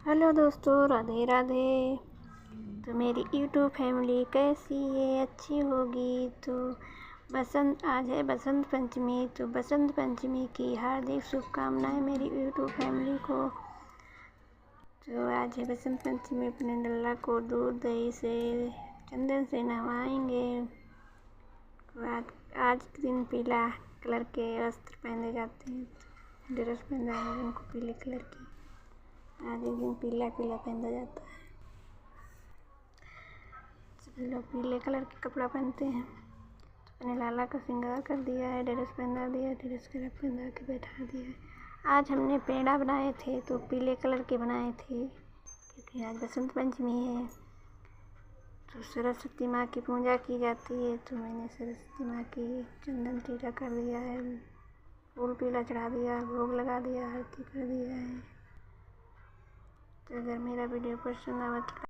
Hello दोस्तों, राधे राधे। तो मेरी यूट्यूब फैमिली कैसी है? अच्छी होगी। तो आज है बसंत पंचमी। तो बसंत पंचमी की हार्दिक शुभकामनाएं मेरी यूट्यूब फैमिली को। तो आज है बसंत पंचमी। अपने लल्ला को दूध दही से चंदन से नहवाएंगे। तो आज के दिन पीला कलर के वस्त्र पहने जाते हैं। ड्रेस पहना है उनको पीले कलर की। आज एक दिन पीला पहना जाता है। सभी लोग पीले कलर के कपड़ा पहनते हैं। तो अपने लाला का श्रृंगार कर दिया है, ड्रेस पहना दिया है, ड्रेस कलर पहना के बैठा दिया है। आज हमने पेड़ा बनाए थे तो पीले कलर के बनाए थे, क्योंकि आज बसंत पंचमी है। तो सरस्वती माँ की पूजा की जाती है। तो मैंने सरस्वती माँ की चंदन टीका कर दिया है, फूल पीला चढ़ा दिया, भोग लगा दिया, आरती कर दिया है। तो अगर मेरा वीडियो पसंद आवे तो